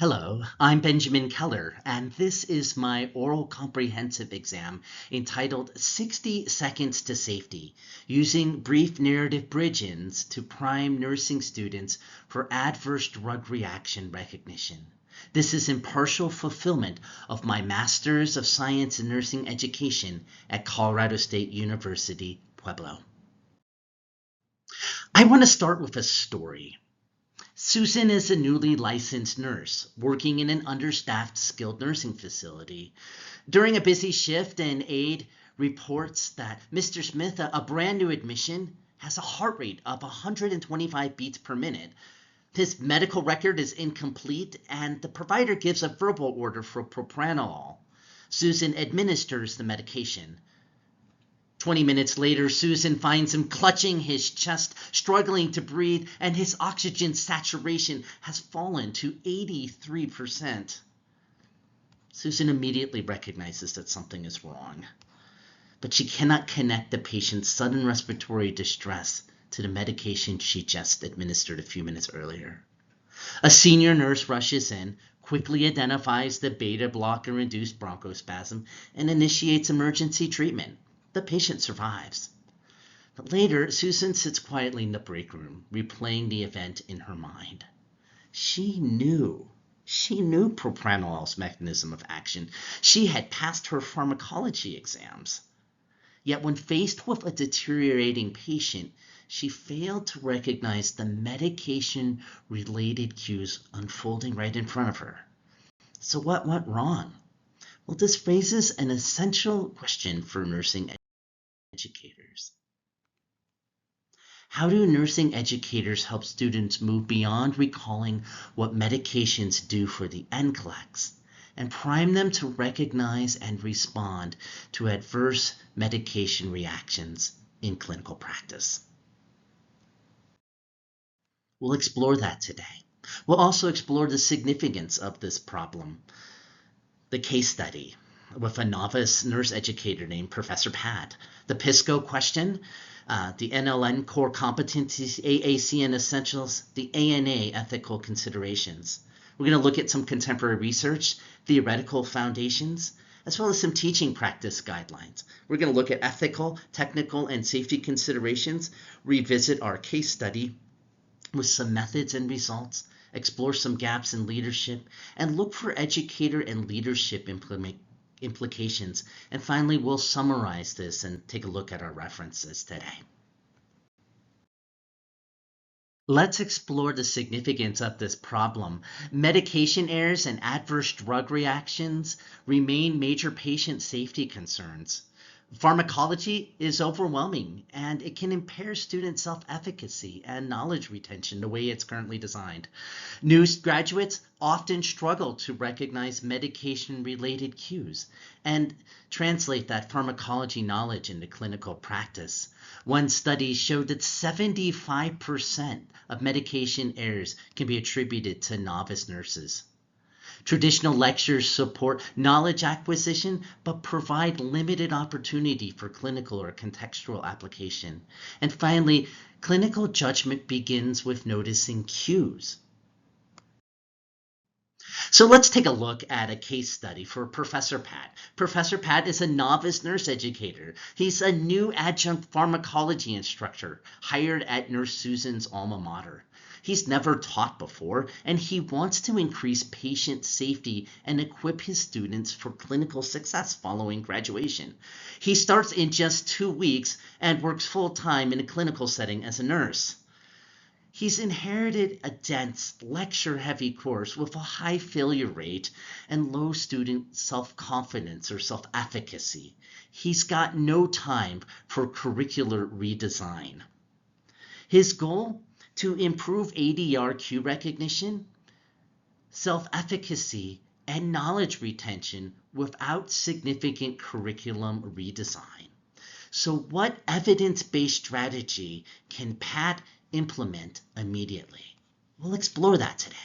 Hello, I'm Benjamin Keller, and this is my oral comprehensive exam entitled 60 Seconds to Safety, using brief narrative bridge-ins to prime nursing students for adverse drug reaction recognition. This is in partial fulfillment of my Master's of Science in Nursing Education at Colorado State University, Pueblo. I want to start with a story. Susan is a newly licensed nurse working in an understaffed skilled nursing facility. During a busy shift, an aide reports that Mr. Smith, a brand new admission, has a heart rate of 125 beats per minute. His medical record is incomplete, and the provider gives a verbal order for propranolol. Susan administers the medication. 20 minutes later, Susan finds him clutching his chest, struggling to breathe, and his oxygen saturation has fallen to 83%. Susan immediately recognizes that something is wrong, but she cannot connect the patient's sudden respiratory distress to the medication she just administered a few minutes earlier. A senior nurse rushes in, quickly identifies the beta blocker-induced bronchospasm, and initiates emergency treatment. The patient survives. But later, Susan sits quietly in the break room, replaying the event in her mind. She knew propranolol's mechanism of action. She had passed her pharmacology exams. Yet when faced with a deteriorating patient, she failed to recognize the medication-related cues unfolding right in front of her. So what went wrong? Well, this raises an essential question for nursing educators. How do nursing educators help students move beyond recalling what medications do for the NCLEX and prime them to recognize and respond to adverse medication reactions in clinical practice? We'll explore that today. We'll also explore the significance of this problem, the case study with a novice nurse educator named Professor Pat, the PSCOT question, the NLN core competencies, AACN essentials, the ANA ethical considerations. We're going to look at some contemporary research, theoretical foundations, as well as some teaching practice guidelines. We're going to look at ethical, technical, and safety considerations, revisit our case study with some methods and results, explore some gaps in leadership, and look for educator and leadership implications. And finally, we'll summarize this and take a look at our references today. Let's explore the significance of this problem. Medication errors and adverse drug reactions remain major patient safety concerns. Pharmacology is overwhelming, and it can impair student self-efficacy and knowledge retention the way it's currently designed. New graduates often struggle to recognize medication-related cues and translate that pharmacology knowledge into clinical practice. One study showed that 75% of medication errors can be attributed to novice nurses. Traditional lectures support knowledge acquisition, but provide limited opportunity for clinical or contextual application. And finally, clinical judgment begins with noticing cues. So let's take a look at a case study for Professor Pat. Professor Pat is a novice nurse educator. He's a new adjunct pharmacology instructor hired at Nurse Susan's alma mater. He's never taught before, and he wants to increase patient safety and equip his students for clinical success following graduation. He starts in just 2 weeks and works full-time in a clinical setting as a nurse. He's inherited a dense, lecture-heavy course with a high failure rate and low student self-confidence or self-efficacy. He's got no time for curricular redesign. His goal? To improve ADR cue recognition, self-efficacy, and knowledge retention without significant curriculum redesign. So what evidence-based strategy can Pat implement immediately? We'll explore that today.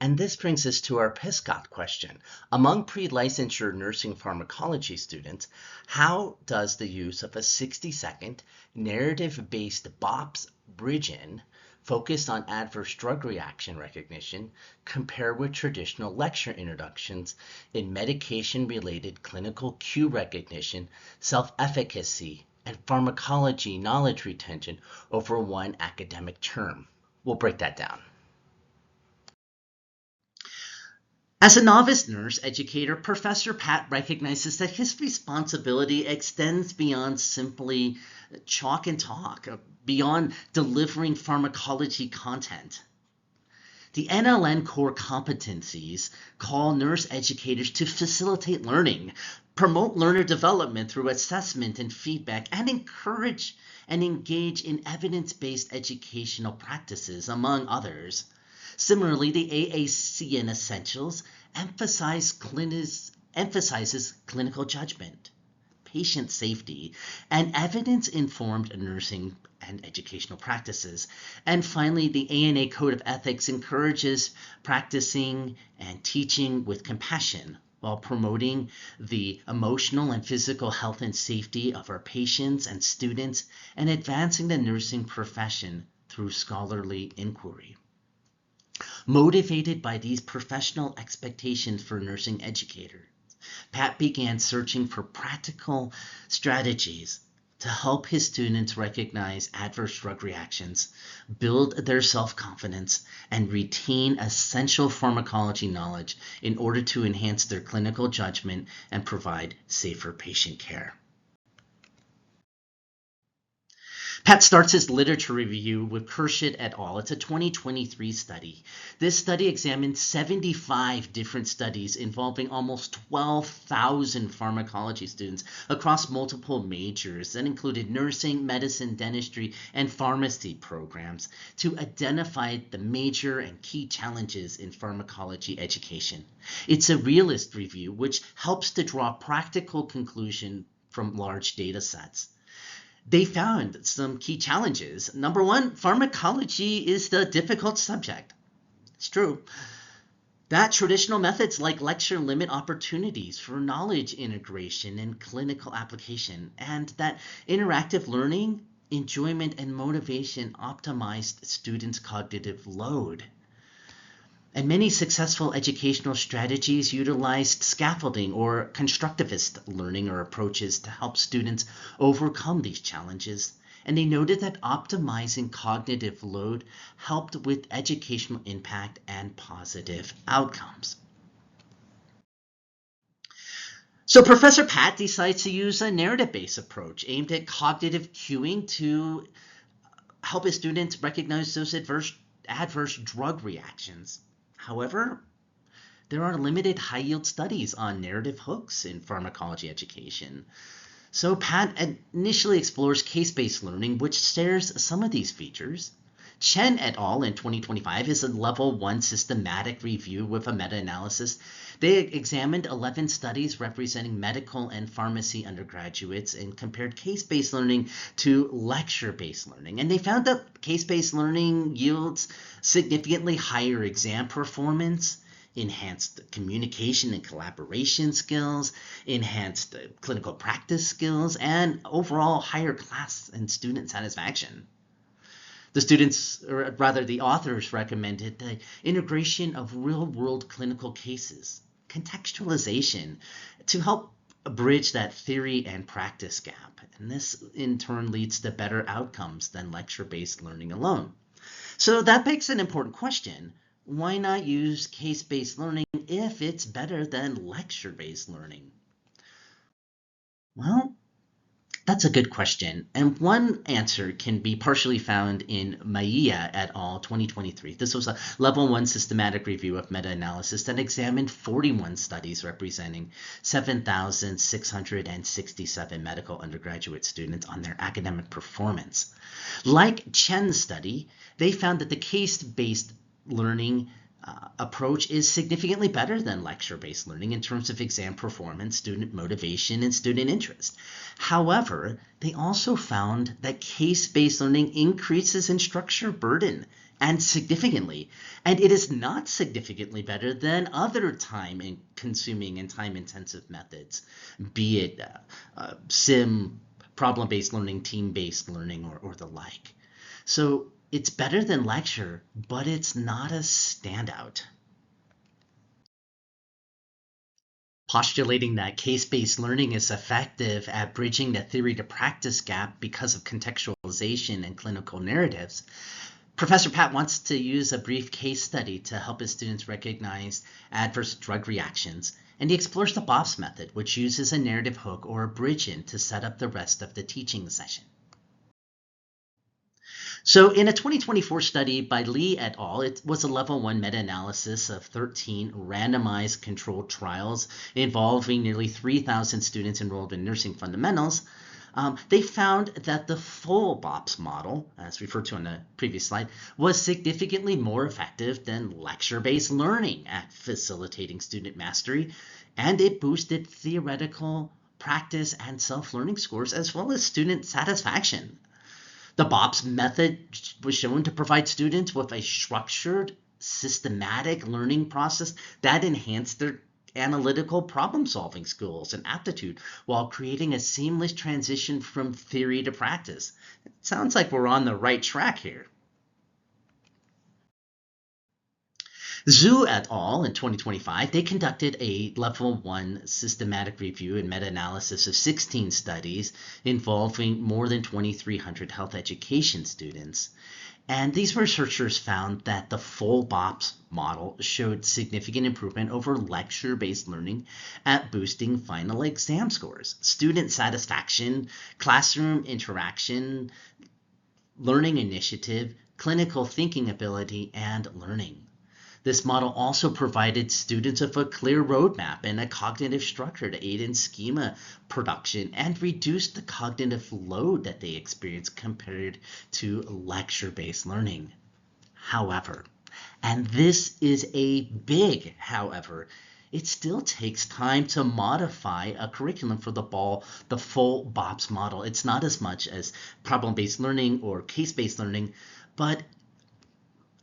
And this brings us to our PSCOT question. Among pre-licensure nursing pharmacology students, how does the use of a 60-second narrative-based BOPPPS Bridge-in focused on adverse drug reaction recognition compared with traditional lecture introductions in medication-related clinical cue recognition, self-efficacy, and pharmacology knowledge retention over one academic term. We'll break that down. As a novice nurse educator, Professor Pat recognizes that his responsibility extends beyond simply chalk and talk, beyond delivering pharmacology content. The NLN core competencies call nurse educators to facilitate learning, promote learner development through assessment and feedback, and encourage and engage in evidence-based educational practices, among others. Similarly, the AACN Essentials emphasizes clinical judgment, patient safety, and evidence-informed nursing and educational practices. And finally, the ANA Code of Ethics encourages practicing and teaching with compassion while promoting the emotional and physical health and safety of our patients and students and advancing the nursing profession through scholarly inquiry. Motivated by these professional expectations for nursing educators, Pat began searching for practical strategies to help his students recognize adverse drug reactions, build their self-confidence, and retain essential pharmacology knowledge in order to enhance their clinical judgment and provide safer patient care. Pat starts his literature review with Kershit et al. It's a 2023 study. This study examined 75 different studies involving almost 12,000 pharmacology students across multiple majors that included nursing, medicine, dentistry, and pharmacy programs to identify the major and key challenges in pharmacology education. It's a realist review which helps to draw practical conclusions from large data sets. They found some key challenges. Number one, pharmacology is the difficult subject. It's true. That traditional methods like lecture limit opportunities for knowledge integration and clinical application, and that interactive learning, enjoyment, and motivation optimized students' cognitive load. And many successful educational strategies utilized scaffolding or constructivist learning or approaches to help students overcome these challenges. And they noted that optimizing cognitive load helped with educational impact and positive outcomes. So Professor Pat decides to use a narrative-based approach aimed at cognitive cueing to help his students recognize those adverse drug reactions. However, there are limited high-yield studies on narrative hooks in pharmacology education. So Pat initially explores case-based learning, which shares some of these features. Chen et al. In 2025 is a level 1 systematic review with a meta-analysis. They examined 11 studies representing medical and pharmacy undergraduates and compared case-based learning to lecture-based learning. And they found that case-based learning yields significantly higher exam performance, enhanced communication and collaboration skills, enhanced clinical practice skills, and overall higher class and student satisfaction. The students, or rather the authors, recommended the integration of real-world clinical cases, contextualization, to help bridge that theory and practice gap. And this in turn leads to better outcomes than lecture-based learning alone. So that begs an important question. Why not use case-based learning if it's better than lecture-based learning? Well, that's a good question, and one answer can be partially found in Maia et al. 2023. This was a level 1 systematic review of meta-analysis that examined 41 studies representing 7,667 medical undergraduate students on their academic performance. Like Chen's study, they found that the case-based learning approach is significantly better than lecture-based learning in terms of exam performance, student motivation, and student interest. However, they also found that case-based learning increases instructor burden and significantly, and it is not significantly better than other time-consuming and time-intensive methods, be it sim, problem-based learning, team-based learning, or the like. So It's better than lecture, but it's not a standout. Postulating that case-based learning is effective at bridging the theory to practice gap because of contextualization and clinical narratives, Professor Pat wants to use a brief case study to help his students recognize adverse drug reactions, and he explores the BOPPPS method, which uses a narrative hook or a bridge-in to set up the rest of the teaching session. So in a 2024 study by Lee et al., it was a level 1 meta-analysis of 13 randomized controlled trials involving nearly 3,000 students enrolled in nursing fundamentals. They found that the full BOPPPS model, as referred to on the previous slide, was significantly more effective than lecture-based learning at facilitating student mastery, and it boosted theoretical practice and self-learning scores as well as student satisfaction. The BOPPPS method was shown to provide students with a structured, systematic learning process that enhanced their analytical problem-solving skills and aptitude while creating a seamless transition from theory to practice. It sounds like we're on the right track here. Zhu et al. In 2025, they conducted a level 1 systematic review and meta-analysis of 16 studies involving more than 2,300 health education students. And these researchers found that the full BOPPPS model showed significant improvement over lecture-based learning at boosting final exam scores, student satisfaction, classroom interaction, learning initiative, clinical thinking ability, and learning. This model also provided students with a clear roadmap and a cognitive structure to aid in schema production and reduce the cognitive load that they experienced compared to lecture-based learning. However, and this is a big however, it still takes time to modify a curriculum for the full BOPPPS model. It's not as much as problem-based learning or case-based learning, but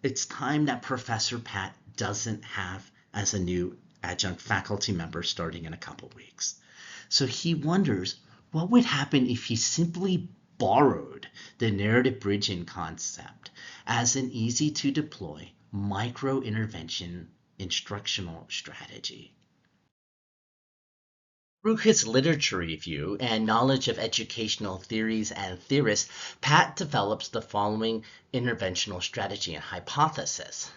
it's time that Professor Pat doesn't have as a new adjunct faculty member starting in a couple weeks. So he wonders what would happen if he simply borrowed the narrative bridge-in concept as an easy-to-deploy micro-intervention instructional strategy. Through his literature review and knowledge of educational theories and theorists, Pat develops the following interventional strategy and hypothesis.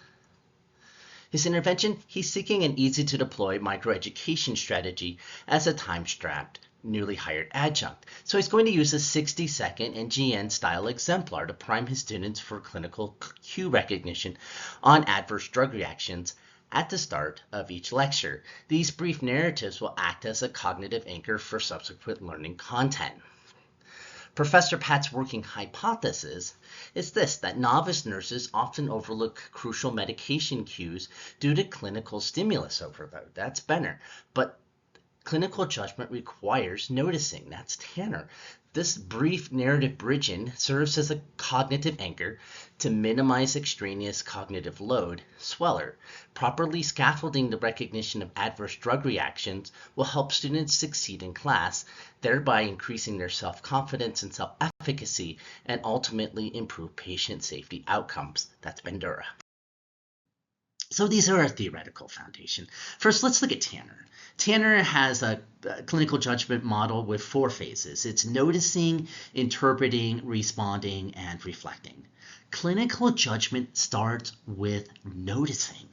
His intervention, he's seeking an easy-to-deploy microeducation strategy as a time-strapped, newly hired adjunct. So he's going to use a 60-second and GN-style exemplar to prime his students for clinical cue recognition on adverse drug reactions at the start of each lecture. These brief narratives will act as a cognitive anchor for subsequent learning content. Professor Pat's working hypothesis is this, that novice nurses often overlook crucial medication cues due to clinical stimulus overload. That's Benner. But clinical judgment requires noticing. That's Tanner. This brief narrative bridge-in serves as a cognitive anchor to minimize extraneous cognitive load. Sweller. Properly scaffolding the recognition of adverse drug reactions will help students succeed in class, thereby increasing their self-confidence and self-efficacy, and ultimately improve patient safety outcomes. That's Bandura. So these are our theoretical foundation. First, let's look at Tanner. Tanner has a clinical judgment model with 4 phases. It's noticing, interpreting, responding, and reflecting. Clinical judgment starts with noticing.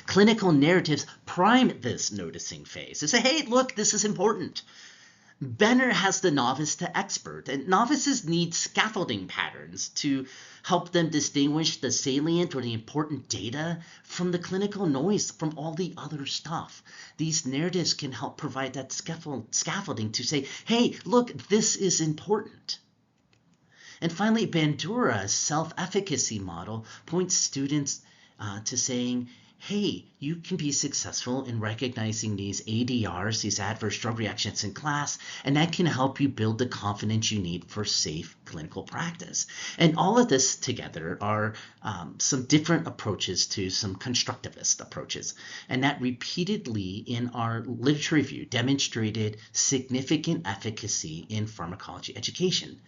Clinical narratives prime this noticing phase. They say, hey, look, this is important. Benner has the Novice-to-Expert, and novices need scaffolding patterns to help them distinguish the salient or the important data from the clinical noise from all the other stuff. These narratives can help provide that scaffolding to say, hey, look, this is important. And finally, Bandura's self-efficacy model points students to saying, hey, you can be successful in recognizing these ADRs, these adverse drug reactions in class, and that can help you build the confidence you need for safe clinical practice. And all of this together are some different approaches to some constructivist approaches, and that repeatedly in our literature review demonstrated significant efficacy in pharmacology education.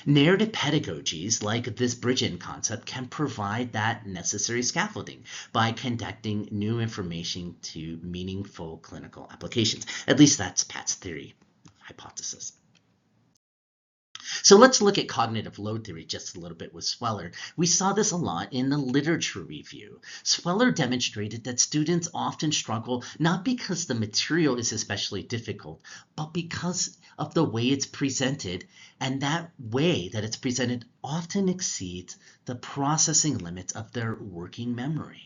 Narrative pedagogies like this Bridge-in concept can provide that necessary scaffolding by connecting new information to meaningful clinical applications. At least that's Pat's theory, hypothesis. So let's look at cognitive load theory just a little bit with Sweller. We saw this a lot in the literature review. Sweller demonstrated that students often struggle not because the material is especially difficult, but because of the way it's presented, and that way that it's presented often exceeds the processing limits of their working memory.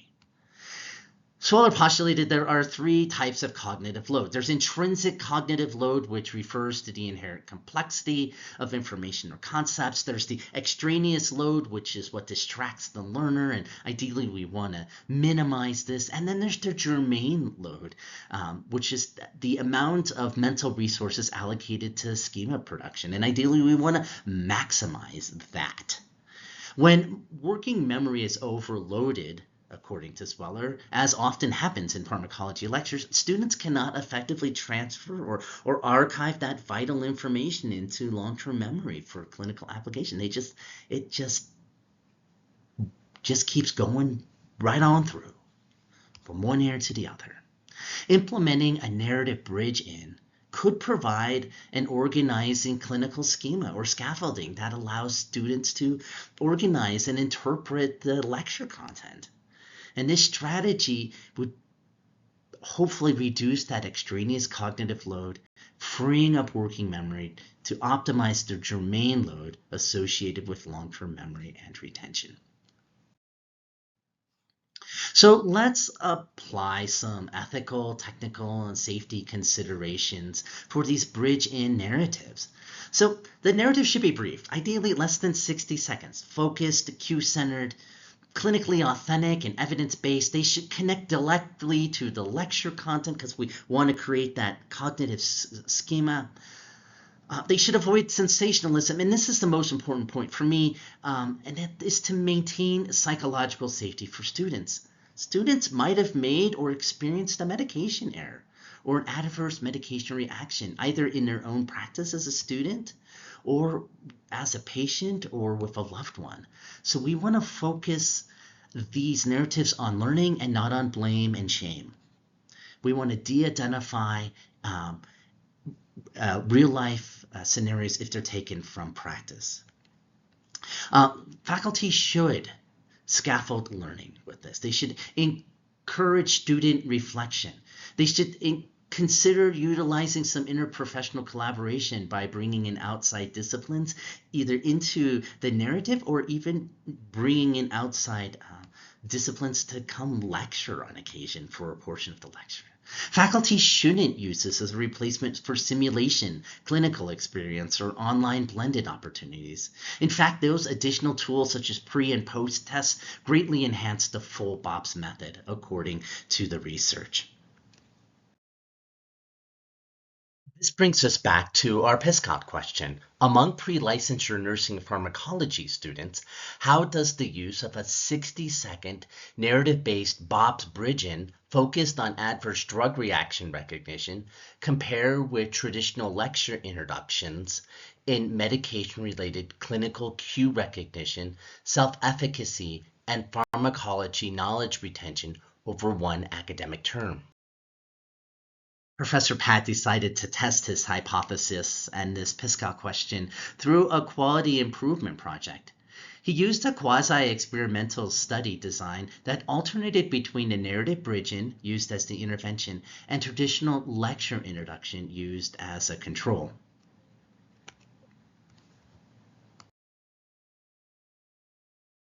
Sweller postulated there are three types of cognitive load. There's intrinsic cognitive load, which refers to the inherent complexity of information or concepts. There's the extraneous load, which is what distracts the learner, and ideally we want to minimize this. And then there's the germane load, which is the amount of mental resources allocated to schema production, and ideally we want to maximize that. When working memory is overloaded, according to Sweller, as often happens in pharmacology lectures, students cannot effectively transfer or archive that vital information into long-term memory for clinical application. It just keeps going right on through from one ear to the other. Implementing a narrative bridge-in could provide an organizing clinical schema or scaffolding that allows students to organize and interpret the lecture content. And this strategy would hopefully reduce that extraneous cognitive load, freeing up working memory to optimize the germane load associated with long-term memory and retention. So let's apply some ethical, technical, and safety considerations for these bridge-in narratives. So the narrative should be brief, ideally less than 60 seconds, focused, cue-centered, clinically authentic and evidence-based. They should connect directly to the lecture content because we want to create that cognitive schema. They should avoid sensationalism, and this is the most important point for me, and that is to maintain psychological safety for students. Students might have made or experienced a medication error or an adverse medication reaction, either in their own practice as a student or as a patient or with a loved one. So we want to focus these narratives on learning and not on blame and shame. We want to de-identify real-life scenarios if they're taken from practice. Faculty should scaffold learning with this. They should encourage student reflection. They should consider utilizing some interprofessional collaboration by bringing in outside disciplines either into the narrative or even bringing in outside disciplines to come lecture on occasion for a portion of the lecture. Faculty shouldn't use this as a replacement for simulation, clinical experience, or online blended opportunities. In fact, those additional tools such as pre- and post-tests greatly enhance the full BOPPPS method, according to the research. This brings us back to our PSCOT question. Among pre-licensure nursing pharmacology students, how does the use of a 60-second narrative-based BOPPPS Bridge-in focused on adverse drug reaction recognition compare with traditional lecture introductions in medication-related clinical cue recognition, self-efficacy, and pharmacology knowledge retention over one academic term? Professor Pat decided to test his hypothesis and this PSCOT question through a quality improvement project. He used a quasi-experimental study design that alternated between the narrative bridge-in, used as the intervention, and traditional lecture introduction, used as a control.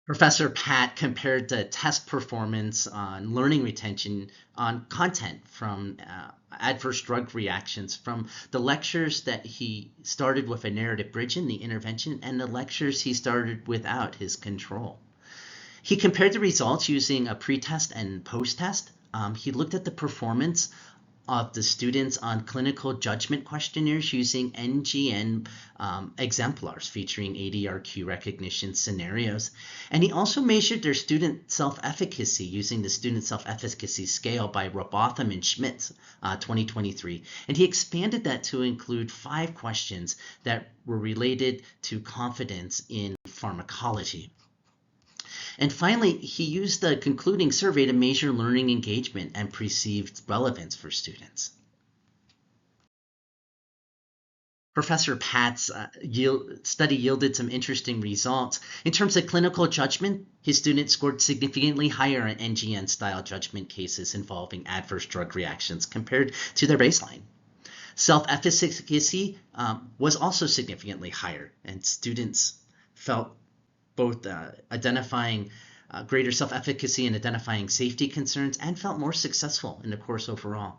Professor Pat compared the test performance on learning retention on content from adverse drug reactions from the lectures that he started with a narrative bridge-in, the intervention, and the lectures he started without, his control. He compared the results using a pre-test and post-test. He looked at the performance of the students on clinical judgment questionnaires using NGN exemplars featuring ADRQ recognition scenarios. And he also measured their student self-efficacy using the student self-efficacy scale by Robotham and Schmitz 2023. And he expanded that to include 5 questions that were related to confidence in pharmacology. And finally, he used the concluding survey to measure learning engagement and perceived relevance for students. Professor Pat's study yielded some interesting results. In terms of clinical judgment, his students scored significantly higher in NGN-style judgment cases involving adverse drug reactions compared to their baseline. Self-efficacy was also significantly higher, and students felt both identifying greater self-efficacy and identifying safety concerns, and felt more successful in the course overall.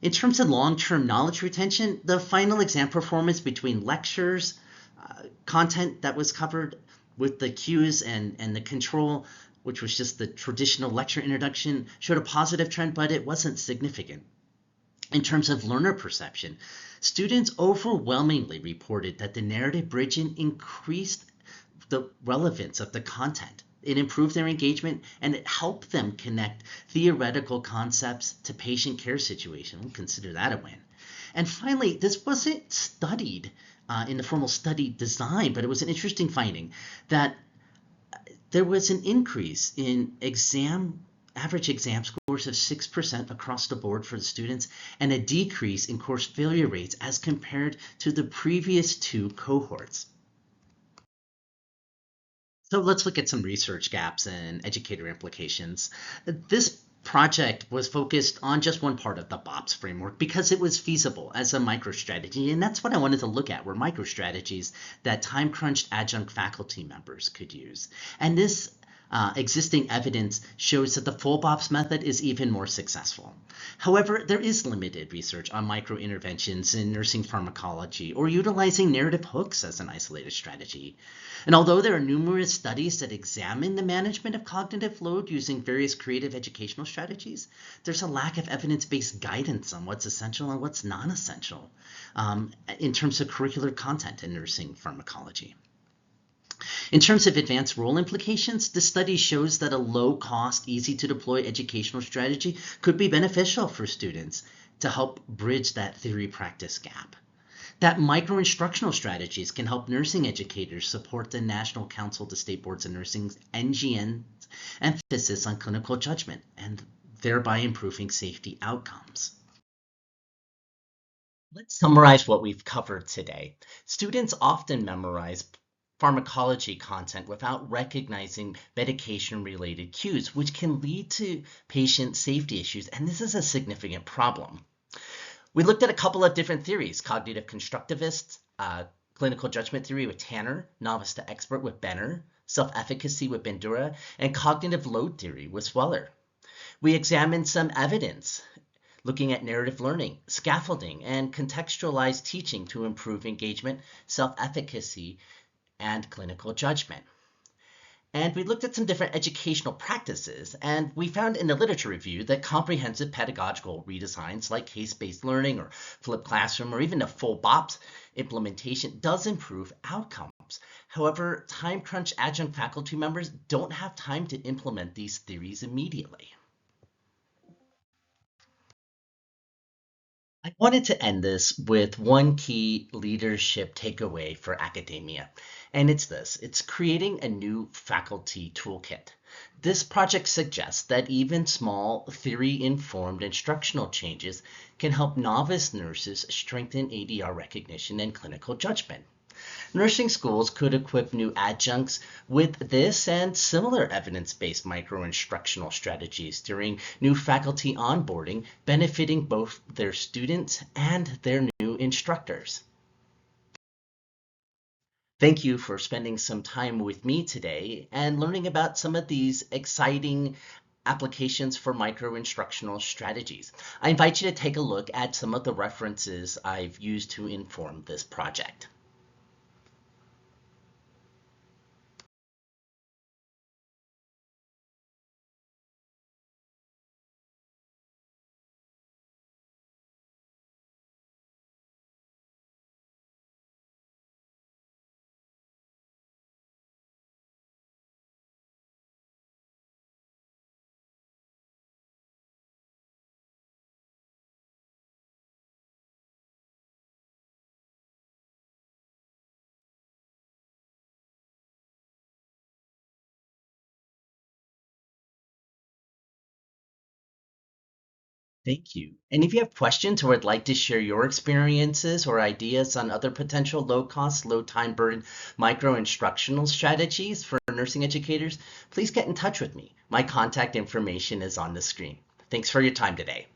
In terms of long-term knowledge retention, the final exam performance between lectures, content that was covered with the cues and the control, which was just the traditional lecture introduction, showed a positive trend, but it wasn't significant. In terms of learner perception, students overwhelmingly reported that the narrative bridge-in increased the relevance of the content. It improved their engagement, and it helped them connect theoretical concepts to patient care situation. We'll consider that a win. And finally, this wasn't studied in the formal study design, but it was an interesting finding that there was an increase in average exam scores of 6% across the board for the students, and a decrease in course failure rates as compared to the previous 2 cohorts. So let's look at some research gaps and educator implications. This project was focused on just one part of the BOPPPS framework because it was feasible as a micro-strategy, and that's what I wanted to look at, were micro-strategies that time-crunched adjunct faculty members could use. And this existing evidence shows that the full BOPPPS method is even more successful. However, there is limited research on micro-interventions in nursing pharmacology or utilizing narrative hooks as an isolated strategy. And although there are numerous studies that examine the management of cognitive load using various creative educational strategies, there's a lack of evidence-based guidance on what's essential and what's non-essential in terms of curricular content in nursing pharmacology. In terms of advanced role implications, the study shows that a low-cost, easy-to-deploy educational strategy could be beneficial for students to help bridge that theory-practice gap. That micro-instructional strategies can help nursing educators support the National Council to State Boards of Nursing's NGN emphasis on clinical judgment, and thereby improving safety outcomes. Let's summarize what we've covered today. Students often memorize pharmacology content without recognizing medication-related cues, which can lead to patient safety issues, and this is a significant problem. We looked at a couple of different theories: cognitive constructivist, clinical judgment theory with Tanner, Novice-to-Expert with Benner, self-efficacy with Bandura, and cognitive load theory with Sweller. We examined some evidence looking at narrative learning, scaffolding, and contextualized teaching to improve engagement, self-efficacy, and clinical judgment. And we looked at some different educational practices, and we found in the literature review that comprehensive pedagogical redesigns like case-based learning or flipped classroom or even a full BOPPPS implementation does improve outcomes. However, time-crunch adjunct faculty members don't have time to implement these theories immediately. I wanted to end this with one key leadership takeaway for academia, and it's this: it's creating a new faculty toolkit. This project suggests that even small theory-informed instructional changes can help novice nurses strengthen ADR recognition and clinical judgment. Nursing schools could equip new adjuncts with this and similar evidence-based micro-instructional strategies during new faculty onboarding, benefiting both their students and their new instructors. Thank you for spending some time with me today and learning about some of these exciting applications for micro-instructional strategies. I invite you to take a look at some of the references I've used to inform this project. Thank you. And if you have questions or would like to share your experiences or ideas on other potential low cost, low time burden micro instructional strategies for nursing educators, please get in touch with me. My contact information is on the screen. Thanks for your time today.